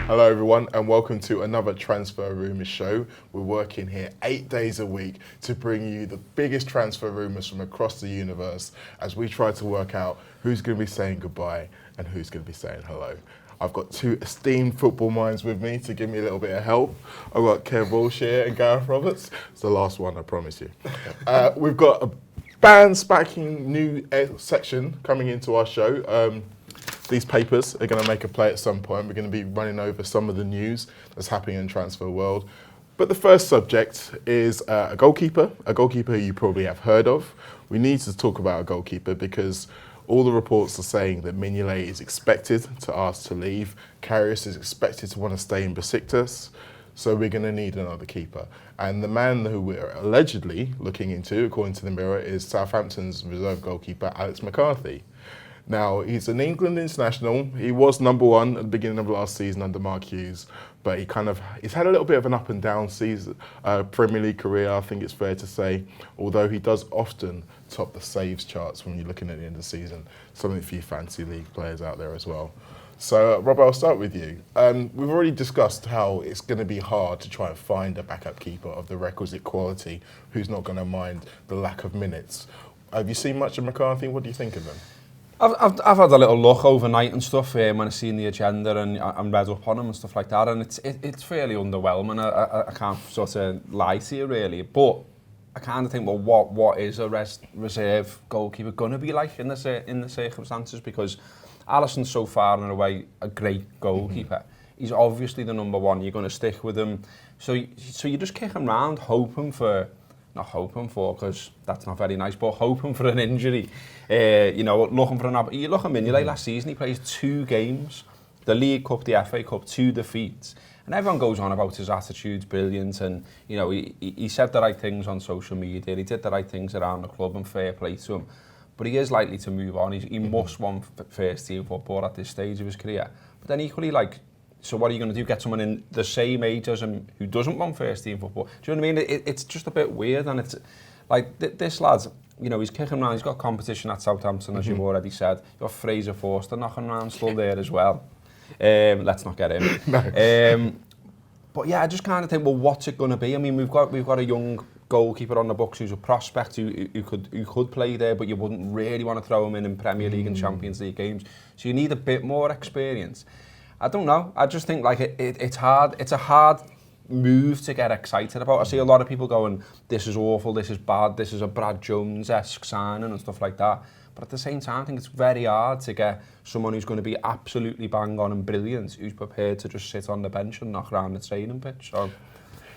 Hello everyone and welcome to another Transfer Rumour Show. We're working here 8 days a week to bring you the biggest transfer rumours from across the universe as we try to work out who's going to be saying goodbye and who's going to be saying hello. I've got two esteemed football minds with me to give me a little bit of help. I've got Walsh here and Gareth Roberts. It's the last one, I promise you. We've got a band-spanking new section coming into our show. These papers are going to make a play at some point. We're going to be running over some of the news that's happening in the transfer world. But the first subject is a goalkeeper who you probably have heard of. We need to talk about a goalkeeper because all the reports are saying that Mignolet is expected to ask to leave. Karius is expected to want to stay in Besiktas. So we're going to need another keeper. And the man who we're allegedly looking into, according to the Mirror, is Southampton's reserve goalkeeper, Alex McCarthy. Now, he's an England international. He was number one at the beginning of last season under Mark Hughes, but he's had a little bit of an up and down season, Premier League career, I think it's fair to say, although he does often top the saves charts when you're looking at the end of the season. Something for you fantasy league players out there as well. So, Rob, I'll start with you. We've already discussed how it's going to be hard to try and find a backup keeper of the requisite quality who's not going to mind the lack of minutes. Have you seen much of McCarthy? What do you think of him? I've had a little look overnight and stuff when I've seen the agenda and read up on him and stuff like that, and it's fairly underwhelming. I can't sort of lie to you really, but I kind of think, well, what is a reserve goalkeeper going to be like in the circumstances? Because Alisson's so far and away a great goalkeeper. He's obviously the number one. You're going to stick with him, so you just kick him round, not hoping for, because that's not very nice, but hoping for an injury. Looking for you look at Mignolet last season, he plays 2 games, the League Cup, the FA Cup, 2 defeats. And everyone goes on about his attitude's brilliant, and he said the right things on social media, he did the right things around the club, and fair play to him. But he is likely to move on. He must want first team football at this stage of his career. But then equally, so what are you going to do? Get someone in the same age as him who doesn't want first team football? Do you know what I mean? It's just a bit weird, and it's like this lad, he's kicking around. He's got competition at Southampton, as you've already said. You've got Fraser Forster knocking around still there as well. Let's not get him. No. But yeah, I just kind of think, well, what's it going to be? I mean, we've got a young goalkeeper on the books who's a prospect who could play there, but you wouldn't really want to throw him in Premier League and Champions League games. So you need a bit more experience. I don't know. I just think it's hard. It's a hard move to get excited about. I see a lot of people going, this is awful, this is bad, this is a Brad Jones-esque signing and stuff like that. But at the same time, I think it's very hard to get someone who's going to be absolutely bang on and brilliant, who's prepared to just sit on the bench and knock around the training pitch. So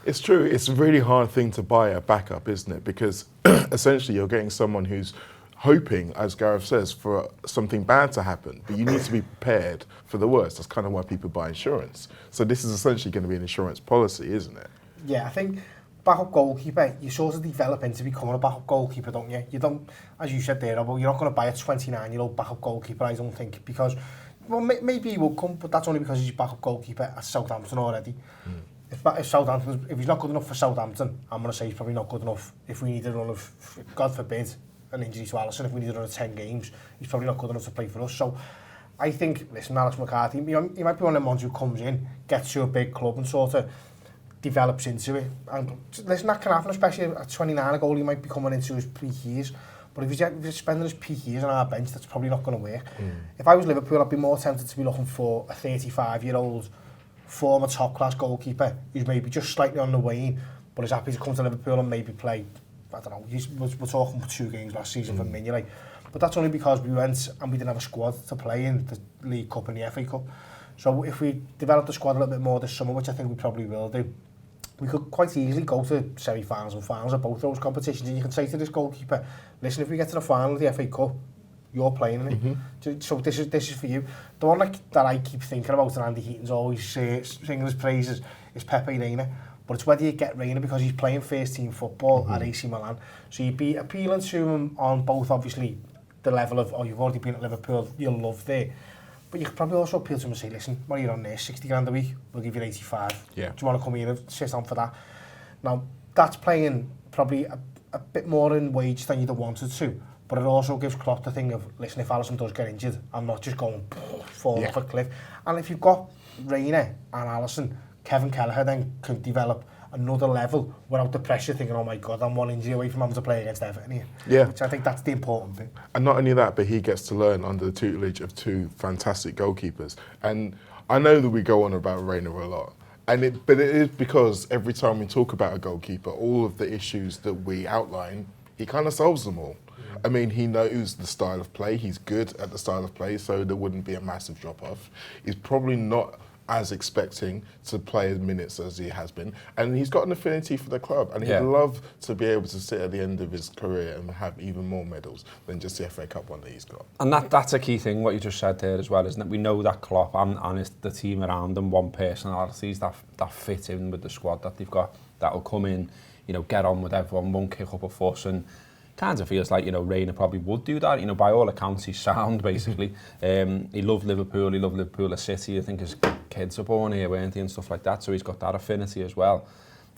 it's true. It's a really hard thing to buy a backup, isn't it? Because essentially you're getting someone who's hoping, as Gareth says, for something bad to happen, but you need to be prepared for the worst. That's kind of why people buy insurance. So this is essentially going to be an insurance policy, isn't it? Yeah, I think backup goalkeeper, you sort of develop into becoming a backup goalkeeper, don't you? You don't, as you said there, you're not going to buy a 29-year-old backup goalkeeper, I don't think, because, well, maybe he will come, but that's only because he's a backup goalkeeper at Southampton already. If he's not good enough for Southampton, I'm going to say he's probably not good enough if we need a run of, God forbid, an injury to Alisson. If we need to run 10 games, he's probably not good enough to play for us. So I think, listen, Alex McCarthy, he might be one of the ones who comes in, gets to a big club and sort of develops into it. And listen, that can happen, especially at 29 a goal, he might be coming into his peak years. But if he's spending his peak years on our bench, that's probably not going to work. If I was Liverpool, I'd be more tempted to be looking for a 35-year-old former top-class goalkeeper who's maybe just slightly on the wane, but is happy to come to Liverpool and maybe play, I don't know, we're talking for 2 games last season for Mignolet. But that's only because we went and we didn't have a squad to play in the League Cup and the FA Cup. So if we develop the squad a little bit more this summer, which I think we probably will do, we could quite easily go to semi-finals and finals of both those competitions, and you can say to this goalkeeper, listen, if we get to the final of the FA Cup, you're playing in it. So this is for you. The one that I keep thinking about, and Andy Heaton's always singing his praises, is Pepe Reina. But it's whether you get Reina because he's playing first team football at AC Milan. So you'd be appealing to him on both, obviously, the level of, you've already been at Liverpool, you'll love there. But you could probably also appeal to him and say, listen, what are you on there? 60 grand a week, we'll give you 85. Yeah. Do you want to come here and sit on for that? Now, that's playing probably a bit more in wage than you'd have wanted to. but it also gives Klopp the thing of, listen, if Alisson does get injured, I'm not just going falling off a cliff. And if you've got Reina and Alisson, Kevin Kelleher then can develop another level without the pressure thinking, oh my God, I'm one injury away from having to play against Everton here. Yeah. Which I think that's the important thing. And not only that, but he gets to learn under the tutelage of two fantastic goalkeepers. And I know that we go on about Reina a lot, but it is because every time we talk about a goalkeeper, all of the issues that we outline, he kind of solves them all. I mean, he knows the style of play. He's good at the style of play, so there wouldn't be a massive drop-off. He's probably not as expecting to play as minutes as he has been, and he's got an affinity for the club, and he'd love to be able to sit at the end of his career and have even more medals than just the FA Cup one that he's got. And that's a key thing, what you just said there as well, isn't it? We know that Klopp and it's the team around them, one personalities that fit in with the squad that they've got, that'll come in, you know, get on with everyone, won't kick up a fuss, and kind of feels like, you know, Reina probably would do that. You know, by all accounts, he's sound, basically. He loved Liverpool, a city. I think his kids are born here, weren't he, and stuff like that. So he's got that affinity as well.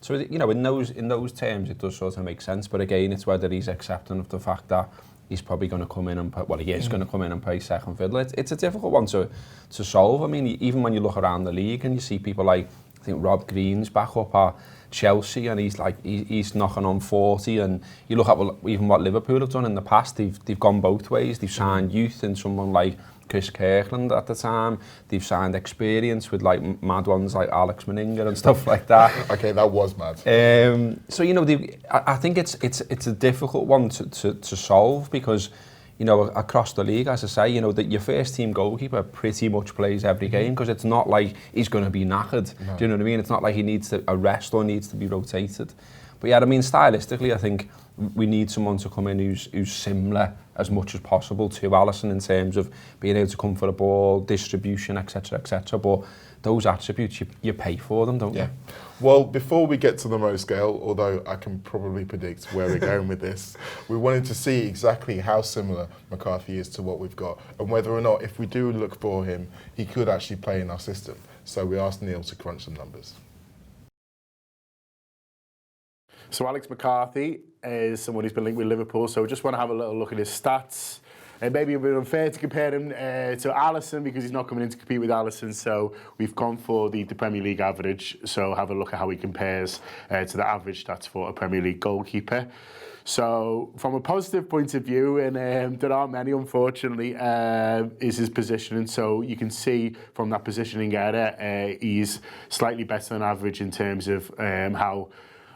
So, you know, in those terms, it does sort of make sense. But again, it's whether he's accepting of the fact that he's probably going to come in and he is going to come in and play second fiddle. It's a difficult one to solve. I mean, even when you look around the league and you see people like, I think Rob Green's back up at Chelsea, and he's knocking on 40, and you look at even what Liverpool have done in the past. They've gone both ways. They've signed youth in someone like Chris Kirkland at the time. They've signed experience with like mad ones like Alex Meninga and stuff like that. Okay, that was mad. So, you know, I think it's a difficult one to solve, because, you know, across the league, as I say, you know, that your first team goalkeeper pretty much plays every game, because it's not like he's going to be knackered. No. Do you know what I mean? It's not like he needs a rest or needs to be rotated. But yeah, I mean, stylistically, I think we need someone to come in who's similar as much as possible to Alisson in terms of being able to come for the ball, distribution, etc., etc. But those attributes, you pay for them, don't you? Well, before we get to the Mo scale, although I can probably predict where we're going with this, we wanted to see exactly how similar McCarthy is to what we've got, and whether or not, if we do look for him, he could actually play in our system. So we asked Neil to crunch some numbers. So Alex McCarthy is someone who's been linked with Liverpool, so we just want to have a little look at his stats. Maybe a bit unfair to compare him to Alisson, because he's not coming in to compete with Alisson, so we've gone for the Premier League average. So have a look at how he compares to the average stats for a Premier League goalkeeper. So from a positive point of view, and there are many, unfortunately, is his positioning. So you can see from that positioning area, he's slightly better than average in terms of how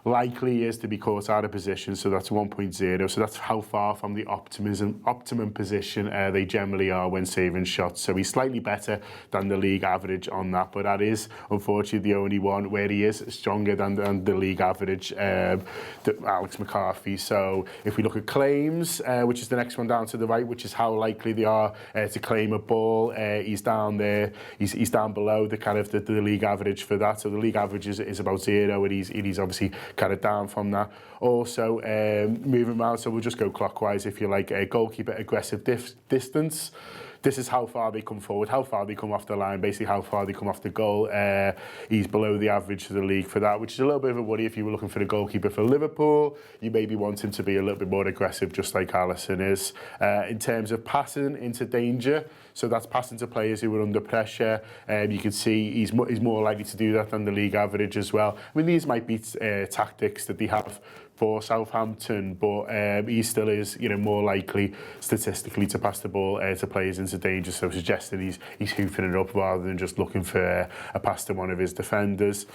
likely he is to be caught out of position, so that's 1.0. So that's how far from the optimum position they generally are when saving shots. So he's slightly better than the league average on that, but that is unfortunately the only one where he is stronger than the league average, Alex McCarthy. So if we look at claims, which is the next one down to the right, which is how likely they are to claim a ball, he's down there. He's down below the kind of the league average for that. So the league average is about 0, and he's obviously kind of down from that. Also, moving around, so we'll just go clockwise if you like. Goalkeeper aggressive distance. This is how far they come forward, how far they come off the line, basically how far they come off the goal. He's below the average of the league for that, which is a little bit of a worry if you were looking for the goalkeeper for Liverpool. You maybe want him to be a little bit more aggressive, just like Alisson is. In terms of passing into danger, so that's passing to players who are under pressure. You can see he's more likely to do that than the league average as well. I mean, these might be tactics that they have for Southampton, but he still is, you know, more likely statistically to pass the ball to players into danger, so suggesting he's hoofing it up rather than just looking for a pass to one of his defenders.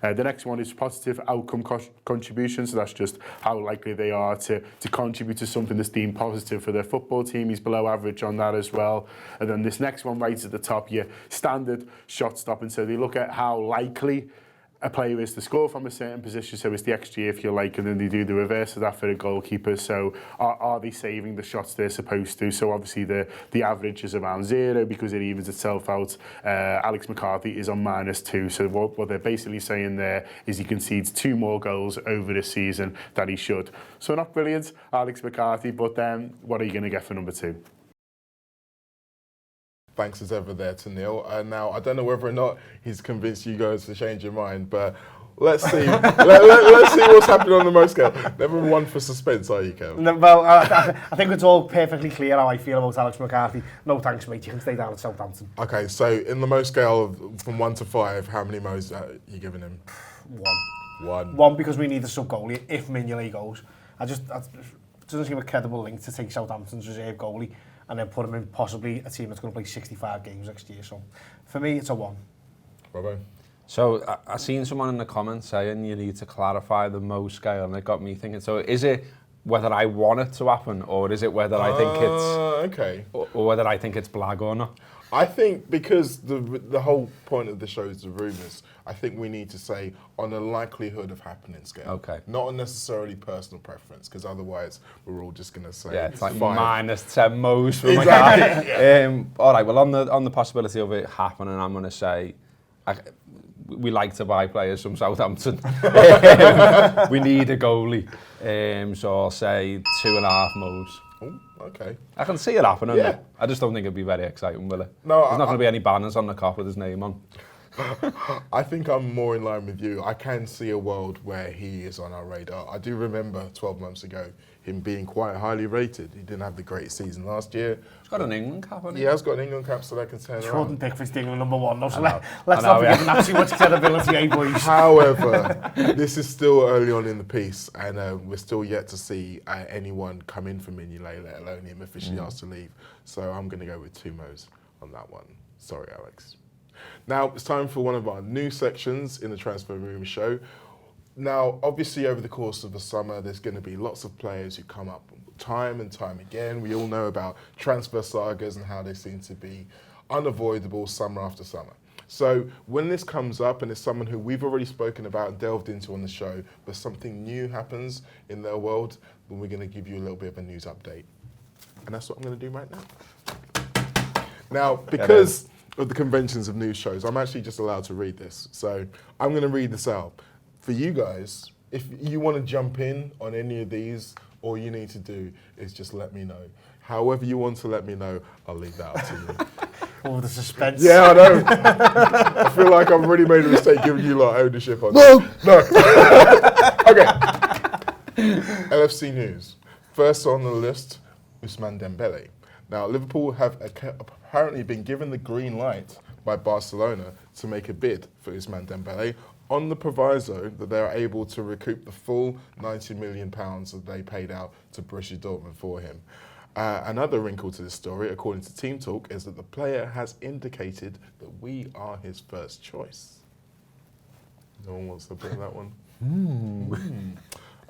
The next one is positive outcome contribution, so that's just how likely they are to contribute to something that's deemed positive for their football team. He's below average on that as well. And then this next one right at the top, your standard shot stopping, so they look at how likely a player is to score from a certain position, so it's the XG if you like, and then they do the reverse of that for a goalkeeper. So are they saving the shots they're supposed to? So obviously the average is around 0 because it evens itself out. Alex McCarthy is on -2, so what they're basically saying there is he concedes 2 more goals over the season than he should. So not brilliant, Alex McCarthy, but then what are you going to get for number 2? Thanks as ever there to Neil. Now, I don't know whether or not he's convinced you guys to change your mind, but let's see. Let's see what's happening on the most scale. Never one for suspense, are you, Kev? No, well, I think it's all perfectly clear how I feel about Alex McCarthy. No thanks, mate. You can stay down at Southampton. Okay, so in the most scale from 1 to 5, how many mo's are you giving him? 1. 1 because we need a sub goalie if Mignolet goes. It doesn't seem a credible link to take Southampton's reserve goalie and then put him in possibly a team that's going to play 65 games next year. So for me, it's a 1. Robbo? So I seen someone in the comments saying you need to clarify the Mo scale, and it got me thinking. So is it whether I want it to happen, or is it whether I think it's okay, or whether I think it's blag or not? I think because the whole point of the show is the rumours, I think we need to say on a likelihood of happening scale. Okay. Not on necessarily personal preference, because otherwise we're all just going to say it's like 5. minus 10 mo's for Exactly. McCarthy. All right, well, on the possibility of it happening, I'm going to say we like to buy players from Southampton. We need a goalie. So I'll say 2.5 mo's. Oh, okay. I can see it happening. Yeah. I just don't think it'd be very exciting, will it? No, There's not going to be any banners on the cop with his name on. I think I'm more in line with you. I can see a world where he is on our radar. I do remember 12 months ago him being quite highly rated. He didn't have the great season last year. He's got an England cap, hasn't he? He has got an England cap, so that can turn Jordan around. Pickford's England number 1. No, so I know. let's not give him too much credibility, eh, boys? However, this is still early on in the piece, and we're still yet to see anyone come in for Mignolet, let alone him officially asked to leave. So I'm going to go with 2 mo's on that one. Sorry, Alex. Now, it's time for one of our new sections in the Transfer Rumour Show. Now, obviously, over the course of the summer, there's going to be lots of players who come up time and time again. We all know about transfer sagas and how they seem to be unavoidable summer after summer. So when this comes up, and it's someone who we've already spoken about and delved into on the show, but something new happens in their world, then we're going to give you a little bit of a news update. And that's what I'm going to do right now. Now, because of the conventions of news shows, I'm actually just allowed to read this. So I'm going to read this out. For you guys, if you want to jump in on any of these, all you need to do is just let me know. However you want to let me know, I'll leave that up to you. Oh, the suspense. Yeah, I know. I feel like I've already made a mistake giving you lot ownership on this. No. Okay. LFC news. First on the list, Ousmane Dembele. Now, Liverpool have apparently been given the green light by Barcelona to make a bid for Ousmane Dembele on the proviso that they are able to recoup the full £90 million that they paid out to Borussia Dortmund for him. Another wrinkle to this story, according to Team Talk, is that the player has indicated that we are his first choice. No one wants to put that one.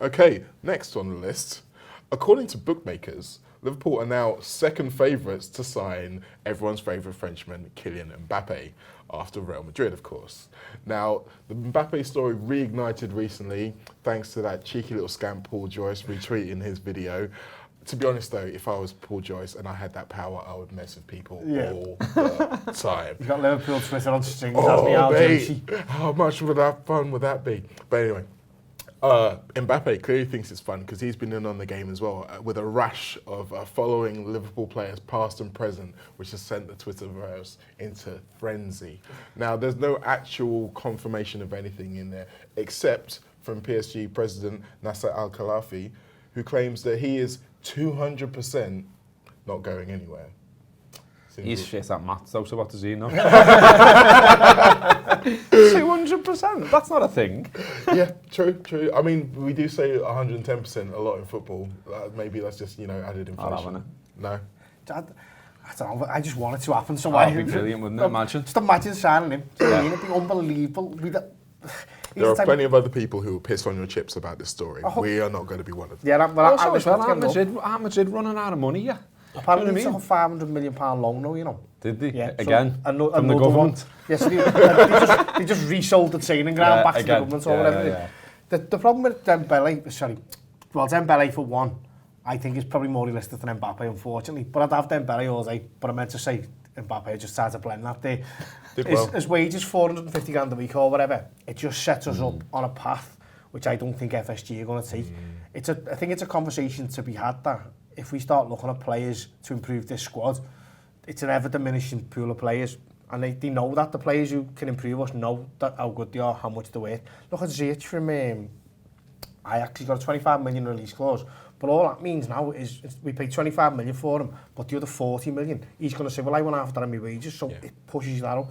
Okay, next on the list. According to bookmakers, Liverpool are now second favourites to sign everyone's favourite Frenchman, Kylian Mbappé, after Real Madrid, of course. Now, the Mbappé story reignited recently, thanks to that cheeky little scamp Paul Joyce retweeting his video. To be honest, though, if I was Paul Joyce and I had that power, I would mess with people all the time. You got Liverpool Twitter on strings, Oh, hasn't he, mate, how much would that fun would that be? But anyway, Mbappé clearly thinks it's fun because he's been in on the game as well with a rash of following Liverpool players past and present, which has sent the Twitterverse into frenzy. Now, there's no actual confirmation of anything in there except from PSG president Nasser Al-Khelaifi, who claims that he is 200% not going anywhere. He's shit at maths, though, so what does he know? 200%, that's not a thing. Yeah, true. I mean, we do say 110% a lot in football. Maybe that's just, added inflation. I No? don't know, I just want it to happen. So That'd be brilliant, wouldn't it? Imagine. Just imagine signing him. It'd be unbelievable. There are plenty of other people who will piss on your chips about this story. We are not going to be one of them. Yeah, but Also, as well, aren't Madrid running out of money, yeah? Apparently, it's a £500 million loan, though, Did they? Yeah, Again? So from the government? Yes, they just resold the training ground back to the government or whatever. Yeah. The problem with Dembele, Dembele for one, I think is probably more realistic than Mbappé, unfortunately. But I'd have Dembele all day. But I meant to say Mbappé just started to blend that day. His wages, 450 grand a week or whatever, it just sets us up on a path which I don't think FSG are going to take. I think it's a conversation to be had that if we start looking at players to improve this squad, it's an ever-diminishing pool of players. And they know that the players who can improve us know that how good they are, how much they worth. Look at Ziyech from Ajax, he's got a 25 million release clause. But all that means now is we pay 25 million for him, but the other 40 million, he's going to say, well, I want half that on my wages, so it pushes that up.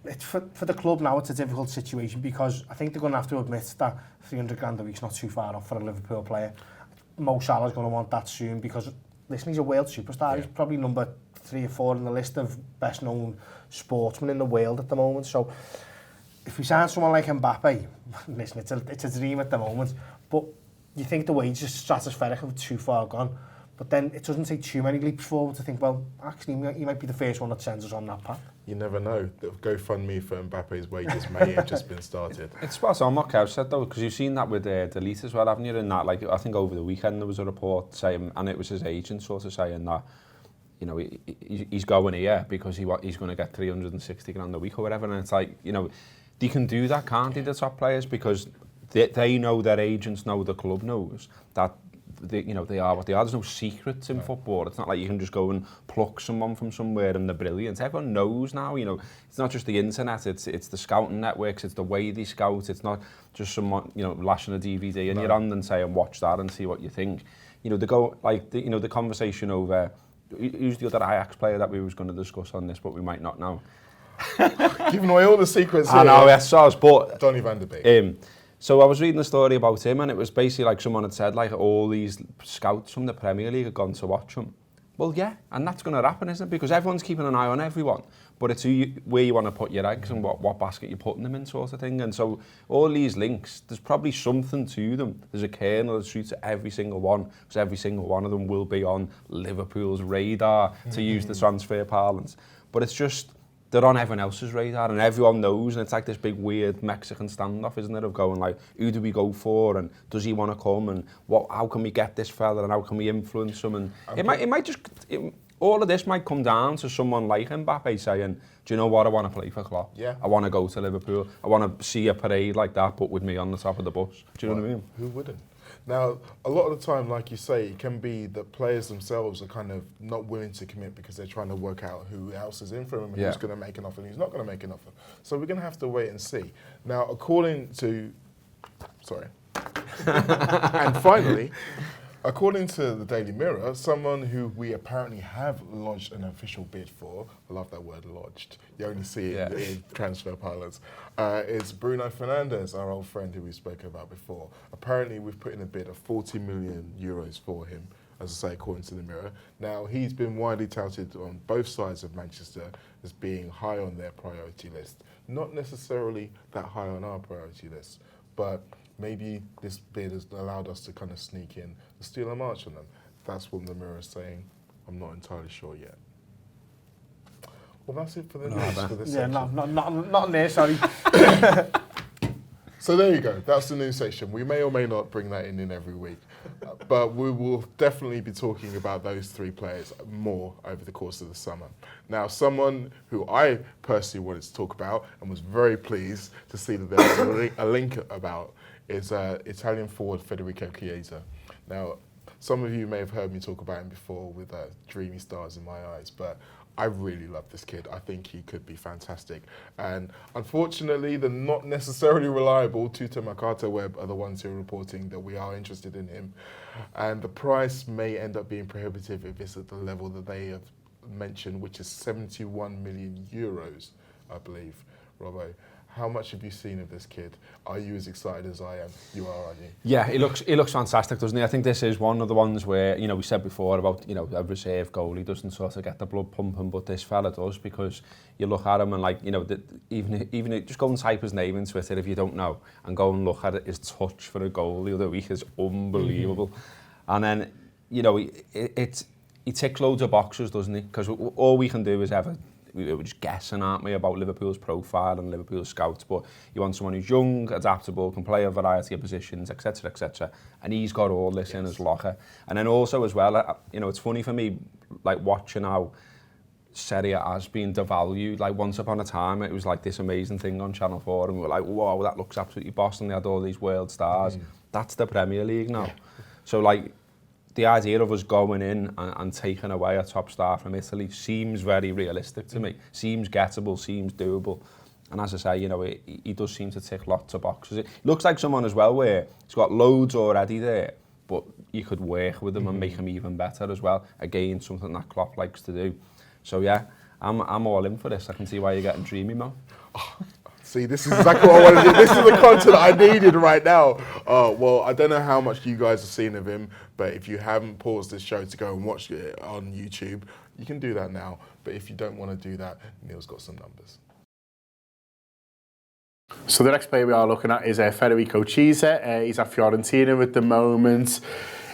It's for the club now, it's a difficult situation because I think they're going to have to admit that 300 grand a week's not too far off for a Liverpool player. Mo Salah's going to want that soon because, listen, he's a world superstar. He's probably number 3 or 4 in the list of best known sportsmen in the world at the moment. So if we sign someone like Mbappé, listen, it's a dream at the moment, but you think the wage is stratospheric and too far gone, but then it doesn't take too many leaps forward to think, well, actually, he might be the first one that sends us on that path. You never know. The GoFundMe for Mbappe's wages may have just been started. It's spot on what Kev said though, because you've seen that with Delete as well, haven't you? In that, like, I think over the weekend there was a report saying, and it was his agent sort of saying that, you know, he's going here because he's going to get 360 grand a week or whatever, and it's like, you know, they can do that, can't they, the top players, because they know, their agents know, the club knows that they are what they are. There's no secrets in football. It's not like you can just go and pluck someone from somewhere and they're brilliant. Everyone knows now, you know, it's not just the internet, it's the scouting networks, it's the way they scout. It's not just someone, you know, lashing a DVD and you're on and saying, watch that and see what you think. You know, they go, like, the conversation over, who's the other Ajax player that we was going to discuss on this, but we might not know. Giving away all the secrets here. I know, yes, but Donny van der Beek. So I was reading a story about him, and it was basically like someone had said, like, all these scouts from the Premier League had gone to watch him. Well, yeah, and that's going to happen, isn't it? Because everyone's keeping an eye on everyone, but it's where you want to put your eggs and what basket you're putting them in, sort of thing. And so all these links, there's probably something to them. There's a kernel of truth to every single one, because every single one of them will be on Liverpool's radar, to use the transfer parlance. But it's just, they're on everyone else's radar and everyone knows, and it's like this big weird Mexican standoff, isn't it, of going like, who do we go for, and does he want to come, and how can we get this fella, and how can we influence him, and all of this might come down to someone like Mbappé saying, do you know what, I want to play for Klopp. Yeah. I want to go to Liverpool. I want to see a parade like that, but with me on the top of the bus. Do you know what I mean? Who wouldn't? Now, a lot of the time, like you say, it can be that players themselves are kind of not willing to commit because they're trying to work out who else is in for them and who's going to make an offer and who's not going to make an offer. So we're going to have to wait and see. Now, according to... Sorry. And finally, according to the Daily Mirror, someone who we apparently have lodged an official bid for, I love that word, lodged, you only see it in transfer pilots, is Bruno Fernandes, our old friend who we spoke about before. Apparently we've put in a bid of 40 million euros for him, as I say, according to the Mirror. Now, he's been widely touted on both sides of Manchester as being high on their priority list. Not necessarily that high on our priority list, but maybe this bid has allowed us to kind of sneak in and steal a march on them. That's what the Mirror is saying. I'm not entirely sure yet. Well, that's it for the news for this section. Not in there, sorry. So there you go. That's the news section. We may or may not bring that in every week, but we will definitely be talking about those three players more over the course of the summer. Now, someone who I personally wanted to talk about and was very pleased to see that there was a link about is Italian forward Federico Chiesa. Now, some of you may have heard me talk about him before with dreamy stars in my eyes, but I really love this kid. I think he could be fantastic. And unfortunately, the not necessarily reliable Tutor Mercato Web are the ones who are reporting that we are interested in him. And the price may end up being prohibitive if it's at the level that they have mentioned, which is 71 million euros, I believe. Robbo, how much have you seen of this kid? Are you as excited as I am? You are, aren't you? Yeah, he looks fantastic, doesn't he? I think this is one of the ones where, you know, we said before about, you know, a reserve goalie doesn't sort of get the blood pumping, but this fella does, because you look at him and, like, you know, even just go and type his name in Twitter if you don't know, and go and look at it, his touch for a goal the other week is unbelievable. And then, you know, he ticks loads of boxes, doesn't he? Because all we can do is we're just guessing, aren't we, about Liverpool's profile and Liverpool's scouts, but you want someone who's young, adaptable, can play a variety of positions, etc., etc. And he's got all this in his locker. And then also as well, you know, it's funny for me, like, watching how Serie A has been devalued. Like, once upon a time, it was like this amazing thing on Channel 4, and we were like, whoa, that looks absolutely boss, and they had all these world stars. That's the Premier League now. So, like, the idea of us going in and taking away a top star from Italy seems very realistic to me. Seems gettable, seems doable. And as I say, you know, he does seem to tick lots of boxes. It looks like someone as well where he's got loads already there, but you could work with him and make him even better as well. Again, something that Klopp likes to do. So yeah, I'm all in for this. I can see why you're getting dreamy, man. See, this is exactly what I want to do. This is the content I needed right now. Well, I don't know how much you guys have seen of him, but if you haven't paused this show to go and watch it on YouTube, you can do that now. But if you don't want to do that, Neil's got some numbers. So the next player we are looking at is Federico Chiesa. He's at Fiorentina at the moment.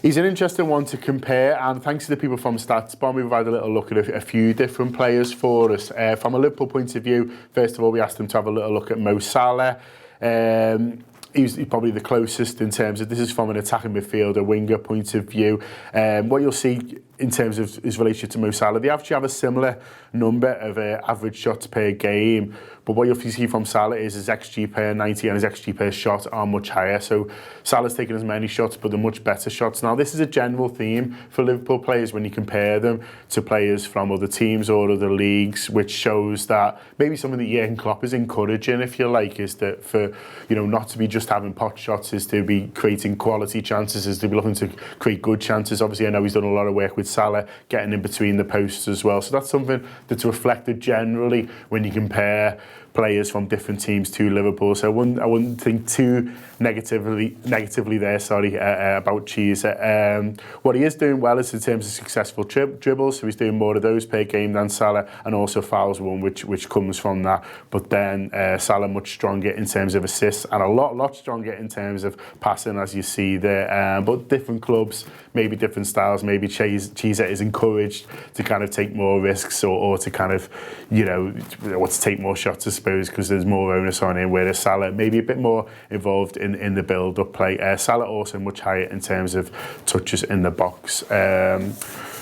He's an interesting one to compare, and thanks to the people from StatsBomb, we've had a little look at a few different players for us. From a Liverpool point of view, first of all, we asked him to have a little look at Mo Salah. He's probably the closest in terms of, this is from an attacking midfielder, winger point of view. What you'll see in terms of his relationship to Mo Salah, they actually have a similar number of average shots per game. But what you'll see from Salah is his XG per 90 and his XG per shot are much higher. So Salah's taking as many shots, but they're much better shots. Now, this is a general theme for Liverpool players when you compare them to players from other teams or other leagues, which shows that maybe something that Jurgen Klopp is encouraging, if you like, is that for, you know, not to be just having pot shots, is to be creating quality chances, is to be looking to create good chances. Obviously, I know he's done a lot of work with Salah, getting in between the posts as well. So that's something that's reflected generally when you compare players from different teams to Liverpool. So I wouldn't think too negatively there, about Chiesa. What he is doing well is in terms of successful dribbles, so he's doing more of those per game than Salah, and also fouls one, which comes from that. But then Salah much stronger in terms of assists, and a lot stronger in terms of passing, as you see there. But different clubs, maybe different styles. Maybe Chiesa is encouraged to kind of take more risks, or to kind of, you know, to take more shots, I suppose, because there's more onus on him, whereas Salah maybe a bit more involved in the build-up play. Salah also much higher in terms of touches in the box.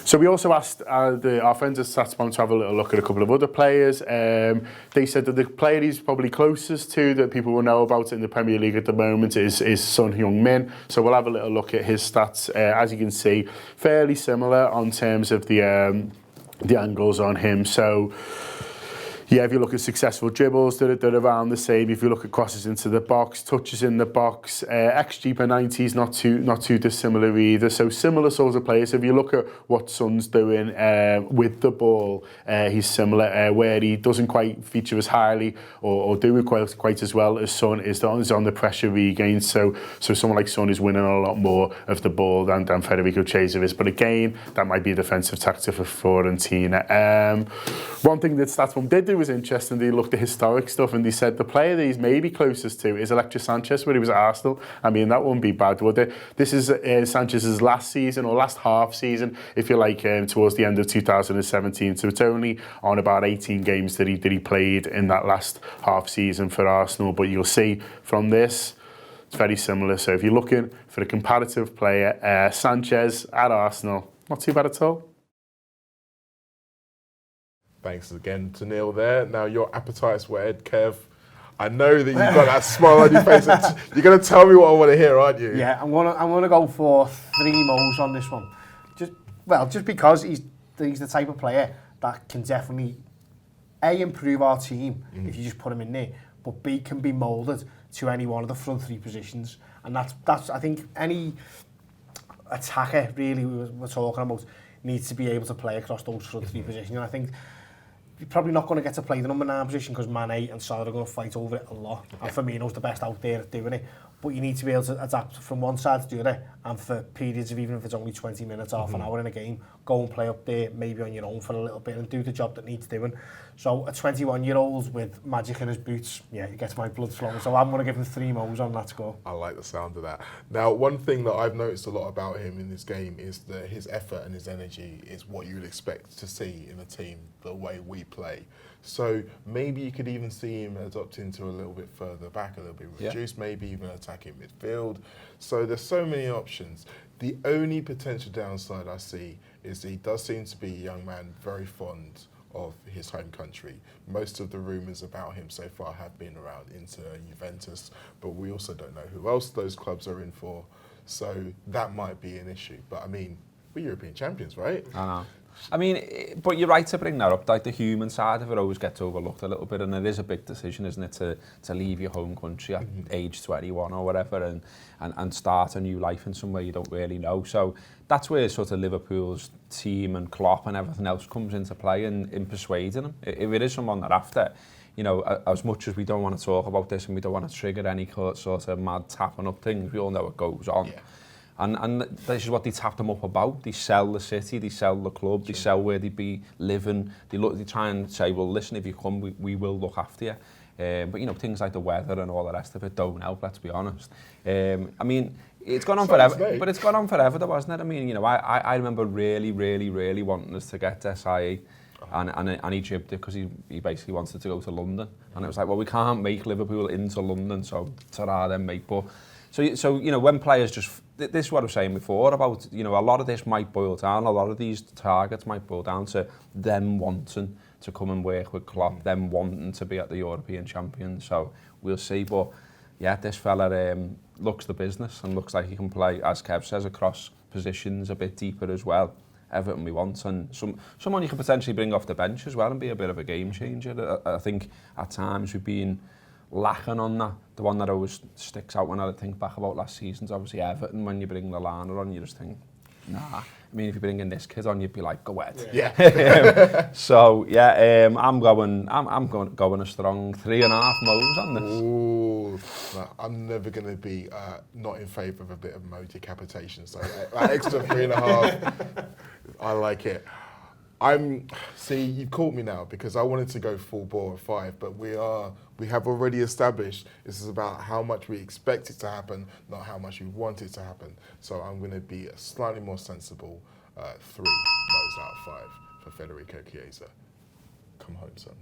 So we also asked our friends at StatsBomb to have a little look at a couple of other players. They said that the player he's probably closest to that people will know about in the Premier League at the moment is Son Heung-min. So we'll have a little look at his stats. As you can see, fairly similar on terms of the angles on him. So yeah, if you look at successful dribbles, they're around the same. If you look at crosses into the box, touches in the box, XG per 90 is not too dissimilar either. So similar sorts of players. If you look at what Son's doing with the ball, he's similar. Where he doesn't quite feature as highly or do it quite as well as Son is on the pressure regain. So someone like Son is winning a lot more of the ball than Federico Chiesa is. But again, that might be a defensive tactic for Fiorentina. One thing that StatsBomb did do was interesting. They looked at historic stuff and they said the player that he's maybe closest to is Alexis Sanchez, where he was at Arsenal. I mean, that wouldn't be bad, would it? This is Sanchez's last season, or last half season, if you like, towards the end of 2017. So it's only on about 18 games that he played in that last half season for Arsenal. But you'll see from this, it's very similar. So if you're looking for a comparative player, Sanchez at Arsenal, not too bad at all. Thanks again to Neil there. Now, your appetite's whetted, Kev. I know that you've got that smile on your face. You're going to tell me what I want to hear, aren't you? Yeah, I'm gonna go for 3 moles on this one. Just because he's the type of player that can definitely A, improve our team if you just put him in there, but B, can be moulded to any one of the front 3 positions. And that's I think any attacker really we're talking about needs to be able to play across those front 3 positions. And I think you're probably not going to get to play the number 9 position because Mane and Salah are going to fight over it a lot. And Firmino's the best out there at doing it. But you need to be able to adapt from one side to the other, and for periods of, even if it's only 20 minutes, half an hour in a game, go and play up there, maybe on your own for a little bit and do the job that needs doing. So a 21-year-old with magic in his boots, yeah, it gets my blood flowing. So I'm going to give him 3 moles on that score. I like the sound of that. Now, one thing that I've noticed a lot about him in this game is that his effort and his energy is what you would expect to see in a team the way we play. So maybe you could even see him adopting to a little bit further back, a little bit reduced, maybe even attacking midfield. So there's so many options. The only potential downside I see is that he does seem to be a young man very fond of his home country. Most of the rumours about him so far have been around Inter and Juventus, but we also don't know who else those clubs are in for. So that might be an issue. But I mean, we're European champions, right? I know. I mean, but you're right to bring that up. Like the human side of it always gets overlooked a little bit, and it is a big decision, isn't it, to leave your home country at age 21 or whatever, and start a new life in somewhere you don't really know. So that's where sort of Liverpool's team and Klopp and everything else comes into play in persuading them. If it is someone that after, you know, as much as we don't want to talk about this and we don't want to trigger any sort of mad tapping up things, we all know it goes on. Yeah. And this is what they tap them up about. They sell the city, they sell the club, they sell where they be living. They try and say, well, listen, if you come, we will look after you. But, you know, things like the weather and all the rest of it don't help, let's be honest. I mean, it's gone on forever, but it's gone on forever, though, hasn't it? I mean, you know, I remember really wanting us to get SIA, and he jibbed it because he basically wanted to go to London. And it was like, well, we can't make Liverpool into London, so ta-ra then, mate. But so you know, when players just, this is what I was saying before about, you know, a lot of this might boil down, a lot of these targets might boil down to them wanting to come and work with Klopp, them wanting to be at the European champions. So we'll see. But yeah, this fella looks the business and looks like he can play, as Kev says, across positions a bit deeper as well. Everything we want, and someone you can potentially bring off the bench as well and be a bit of a game changer. I think at times we've been lacking on that. The one that always sticks out when I think back about last season's obviously Everton. When you bring Lallana on, you just think, nah. I mean, if you're bringing this kid on, you'd be like, go ahead. Yeah. So yeah, I'm going a strong 3.5 mows on this. Ooh, no, I'm never going to be not in favour of a bit of Mo decapitation. So that extra 3.5, I like it. See, you've caught me now because I wanted to go full bore at 5, but we have already established this is about how much we expect it to happen, not how much we want it to happen. So I'm going to be a slightly more sensible 3 mows out of 5 for Federico Chiesa. Come home, son.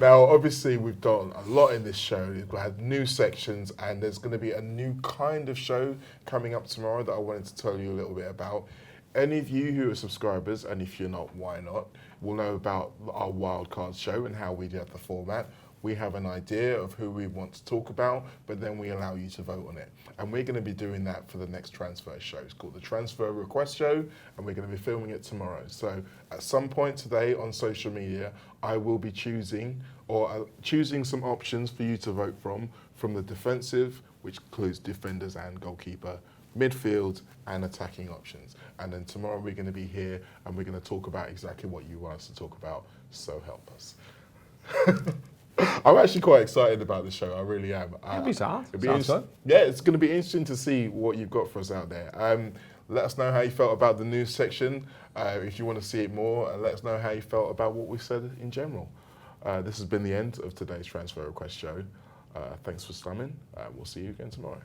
Now, obviously, we've done a lot in this show. We've had new sections, and there's going to be a new kind of show coming up tomorrow that I wanted to tell you a little bit about. Any of you who are subscribers, and if you're not, why not, will know about our wildcard show and how we do the format. We have an idea of who we want to talk about, but then we allow you to vote on it. And we're going to be doing that for the next transfer show. It's called the Transfer Request Show, and we're going to be filming it tomorrow. So at some point today on social media, I will be choosing some options for you to vote from the defensive, which includes defenders and goalkeeper, midfield and attacking options. And then tomorrow we're going to be here and we're going to talk about exactly what you want us to talk about. So help us. I'm actually quite excited about the show. I really am. It'll be sad. Yeah, it's going to be interesting to see what you've got for us out there. Let us know how you felt about the news section. If you want to see it more, let us know how you felt about what we said in general. This has been the end of today's Transfer Request Show. Thanks for slumming. We'll see you again tomorrow.